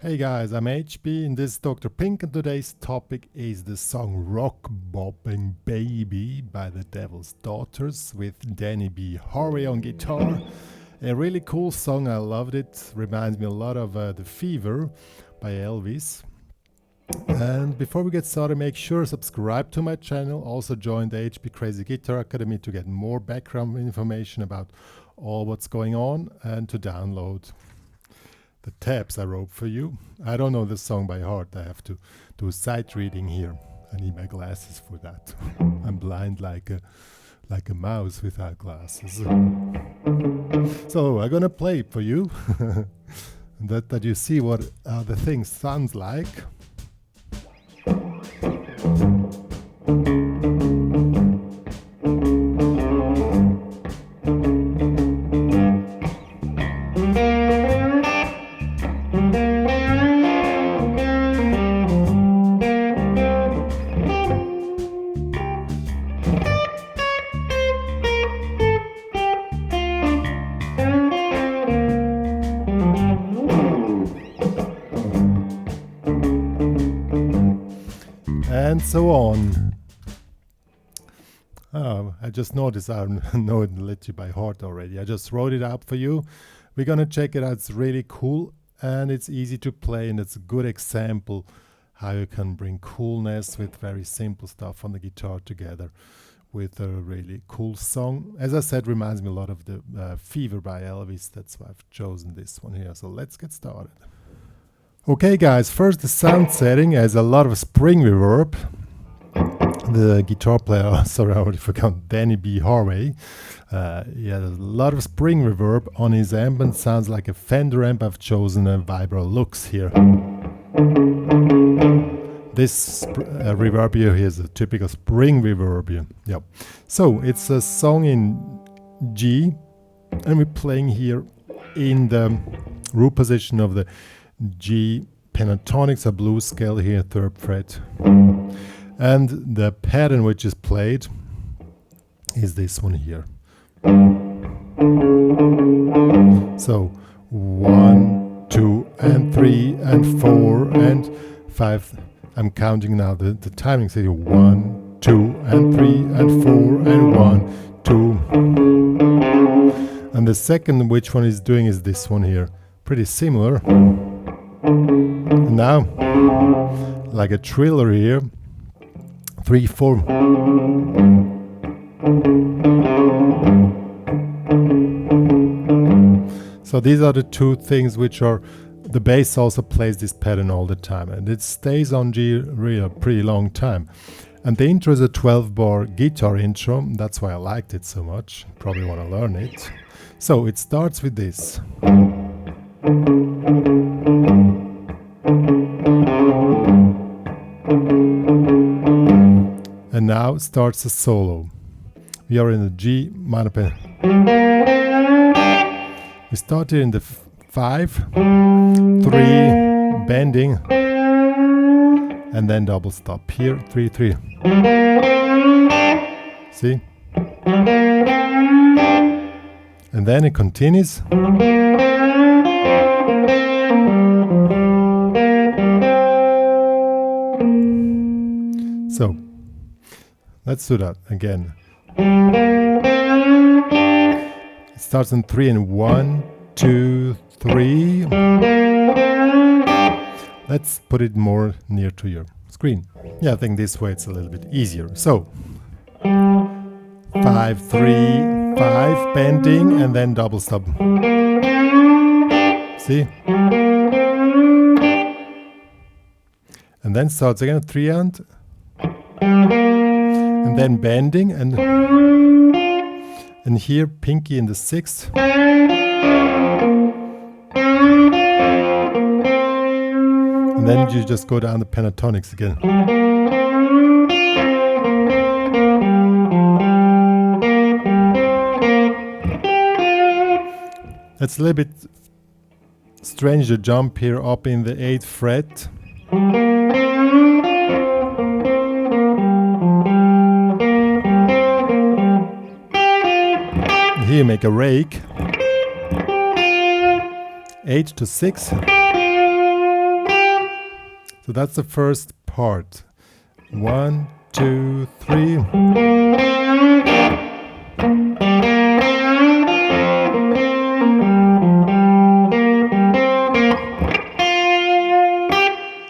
Hey guys, I'm HP and this is Dr. Pink, and today's topic is the song Rock Boppin Baby by the Daughters with Danny B. Harvey on guitar. A really cool song, I loved it. Reminds me a lot of The Fever by Elvis. And before we get started, make sure to subscribe to my channel. Also join the HPCrazy Guitar Academy to get more background information about all what's going on and to download the tabs I wrote for you. I don't know the song by heart. I have to do sight reading here. I need my glasses for that. I'm blind like a mouse without glasses. So I'm gonna play it for you, that you see what the thing sounds like. And so on. Oh, I just noticed I know it literally by heart already. I just wrote it out for you. We're gonna check it out. It's really cool and it's easy to play, and it's a good example how you can bring coolness with very simple stuff on the guitar together with a really cool song. As I said, reminds me a lot of the Fever by Elvis. That's why I've chosen this one here. So let's get started. Okay guys, first the sound setting has a lot of spring reverb. The guitar player, sorry I already forgot, Danny B. Harvey, he has a lot of spring reverb on his amp and sounds like a Fender amp. I've chosen a Vibro Lux here. This reverb here is a typical spring reverb here. Yep. So it's a song in G, and we're playing here in the root position of the G pentatonics, a blues scale here, 3rd fret. And the pattern which is played is this one here. So 1, 2, and 3, and 4, and 5. I'm counting now the timing. So 1, 2, and 3, and 4, and 1, 2. And the second, which one is doing, is this one here. Pretty similar. And now, like a triller here, 3, 4. So these are the two things which are, the bass also plays this pattern all the time, and it stays on G really a pretty long time. And the intro is a 12-bar guitar intro, that's why I liked it so much. Probably want to learn it. So it starts with this. And now starts a solo. We are in the G minor pen. We started in the 5, 3, bending, and then double stop here, 3, 3. See? And then it continues. So, let's do that again. It starts in 3 and 1, 2, 3. Let's put it more near to your screen. Yeah, I think this way it's a little bit easier. So, 5, 3, 5, bending, and then double stop. See? And then starts again, 3 and then bending, and here pinky in the 6th, and then you just go down the pentatonics again. It's a little bit strange to jump here up in the 8th fret. Here you make a rake, 8 to 6, So that's the first part. 1, 2, 3.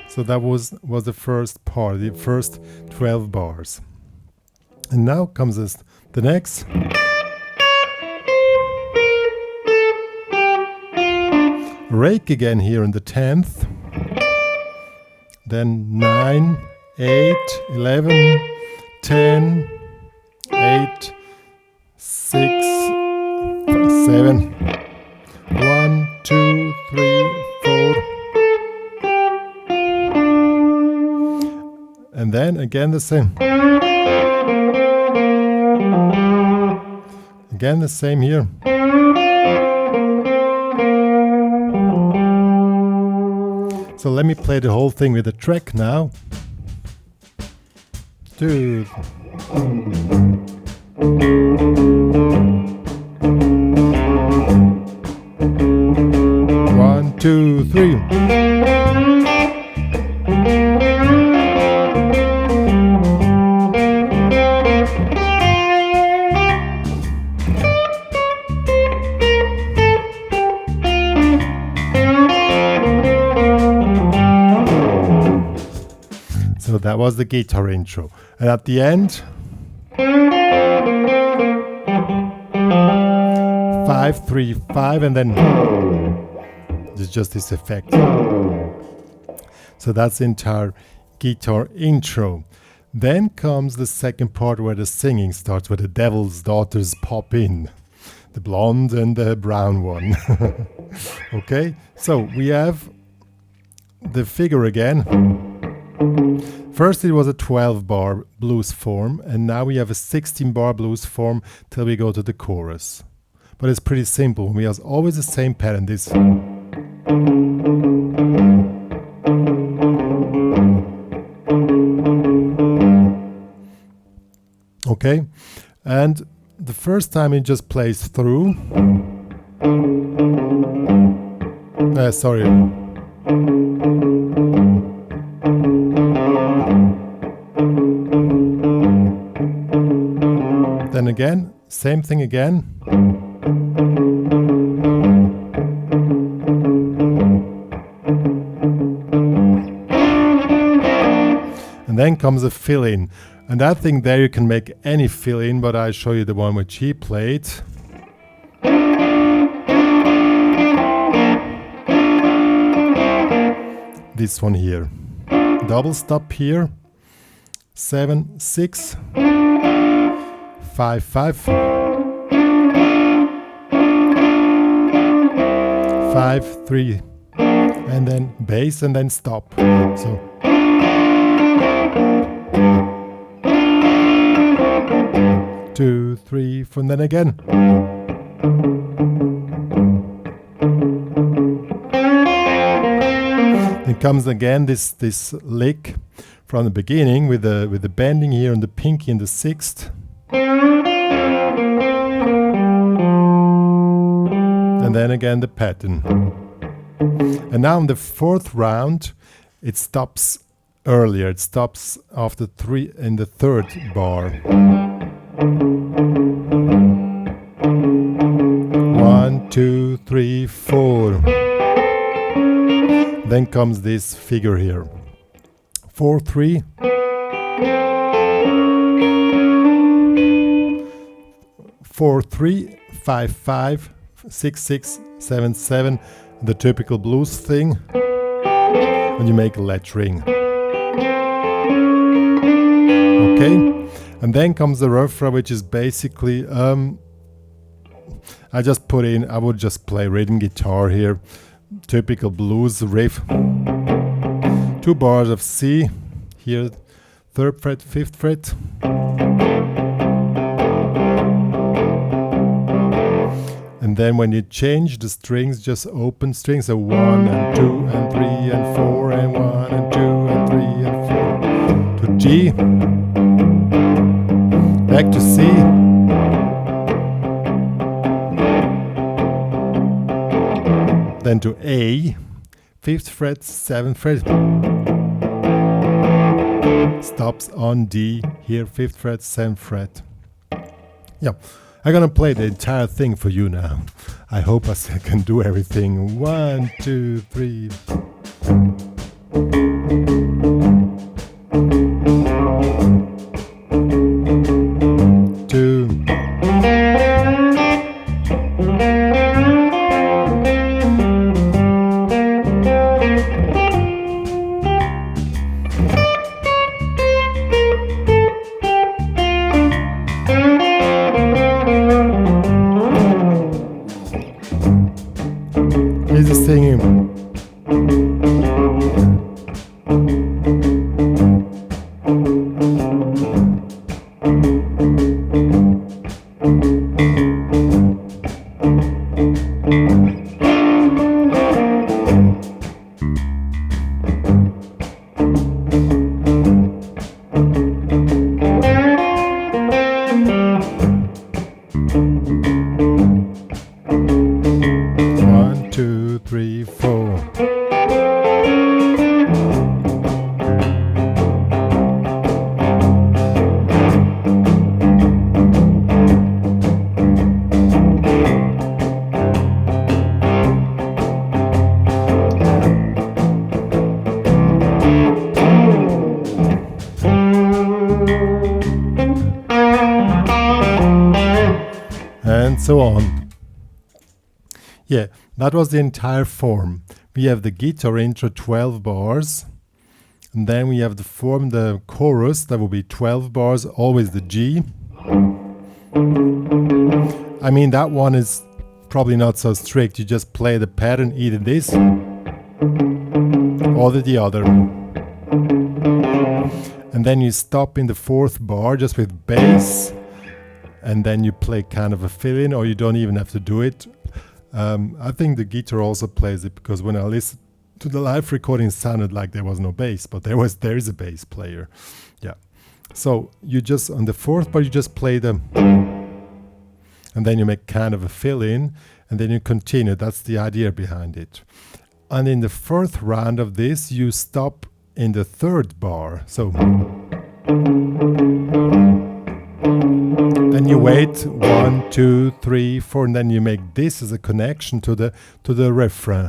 So that was the first part, the first 12 bars. And now comes the next. Rake again here in the 10th. Then 9, 8, 11, 10, 8, 6, 7, 1, 2, 3, 4. And then again the same. Again the same here. So let me play the whole thing with the track now. 2. 1, 2, 3. So that was the guitar intro. And at the end, 5, 3, 5, and then there's just this effect. So that's the entire guitar intro. Then comes the second part where the singing starts, where the Devil's Daughters pop in. The blonde and the brown one. Okay, so we have the figure again. First it was a 12-bar blues form, and now we have a 16-bar blues form till we go to the chorus. But it's pretty simple. We have always the same pattern. This. Okay, and the first time it just plays through. Sorry. Then again, same thing again. And then comes a fill-in. And I think there you can make any fill-in, but I'll show you the one which he played. This one here. Double stop here. 7, 6. 5, 5. 5, 3. And then bass and then stop. So. Two, 3, 4, and then again. Then comes again this lick from the beginning with the bending here on the pinky in the 6th. And then again the pattern. And now in the 4th round, it stops earlier. It stops after 3 in the 3rd bar. 1, 2, 3, 4. Then comes this figure here. 4, 3. 4, 3, 5, 5, 6, 6, 7, 7. The typical blues thing. And you make a lettering. Okay. And then comes the refrain, which is basically, I would just play rhythm guitar here. Typical blues riff. 2 bars of C. Here, 3rd fret, 5th fret. And then when you change the strings, just open strings. So 1 and 2 and 3 and 4 and 1 and 2 and 3 and 4. To G. Back to C. Then to A. 5th fret, 7th fret. stops on D, here 5th fret, 7th fret. Yeah, I'm gonna play the entire thing for you now. I hope I can do everything. 1, 2, 3. He's just singing. And so on. Yeah, that was the entire form. We have the guitar intro 12 bars, and then we have the form, the chorus, that will be 12 bars, always the G. I mean, that one is probably not so strict. You just play the pattern, either this or the other. And then you stop in the 4th bar just with bass, and then you play kind of a fill-in, or you don't even have to do it. I think the guitar also plays it, because when I listened to the live recording, it sounded like there was no bass, but there is a bass player. Yeah. So you just, on the 4th bar, you just play the, and then you make kind of a fill-in, and then you continue. That's the idea behind it. And in the 4th round of this, you stop in the 3rd bar. So then you wait 1, 2, 3, 4, and then you make this as a connection to the refrain,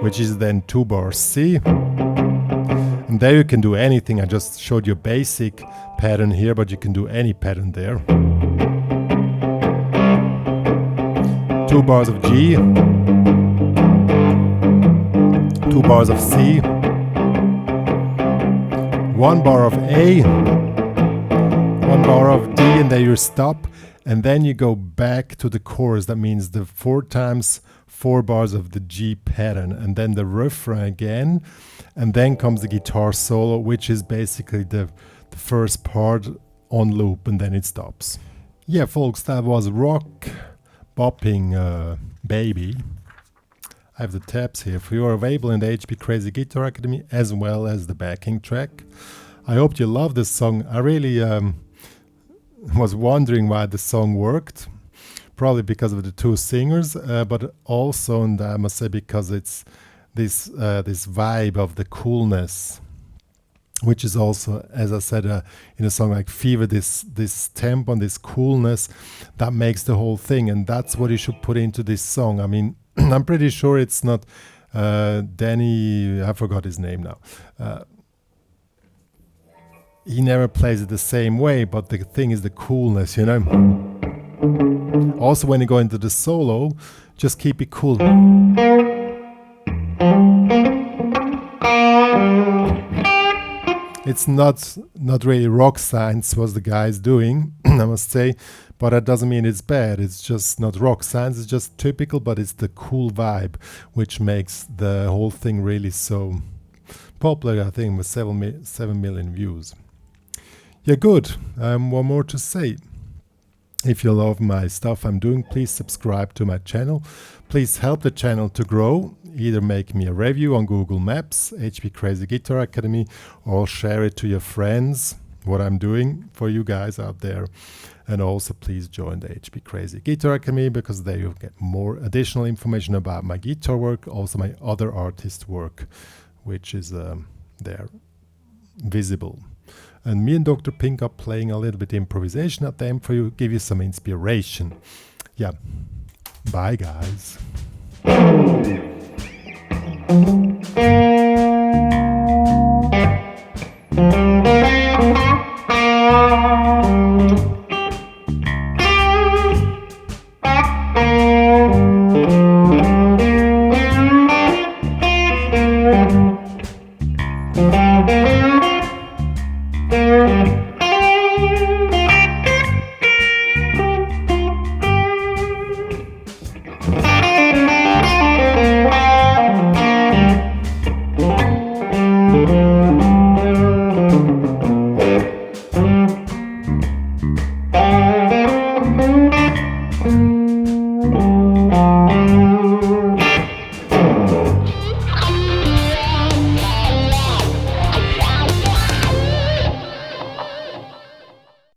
which is then 2 bars C. And there you can do anything. I just showed you a basic pattern here, but you can do any pattern there. 2 bars of G, 2 bars of C, 1 bar of A, 1 bar of D, and there you stop, and then you go back to the chorus. That means the 4 times 4 bars of the G pattern, and then the refrain again, and then comes the guitar solo, which is basically the first part on loop, and then it stops. Yeah, folks, that was Rock Boppin Baby. I have the tabs here for you, are available in the HPCrazy Guitar Academy, as well as the backing track. I hope you love this song. I really was wondering why the song worked. Probably because of the 2 singers, but also, and I must say, because it's this vibe of the coolness, which is also, as I said, in a song like Fever, this tempo and this coolness that makes the whole thing, and that's what you should put into this song. I mean, I'm pretty sure it's not Danny, I forgot his name now. He never plays it the same way, but the thing is the coolness, you know. Also, when you go into the solo, just keep it cool. It's not really rock science what the guy is doing, I must say, but that doesn't mean it's bad. It's just not rock science, it's just typical, but it's the cool vibe which makes the whole thing really so popular, I think, with 7 million views. Yeah, good. One more to say. If you love my stuff I'm doing, please subscribe to my channel. Please help the channel to grow. Either make me a review on Google Maps, HPCrazy Guitar Academy, or share it to your friends, what I'm doing for you guys out there. And also please join the HPCrazy Guitar Academy, because there you'll get more additional information about my guitar work, also my other artist work, which is there. visible. And me and Dr. Pink are playing a little bit improvisation at the end for you, give you some inspiration. Yeah, bye guys.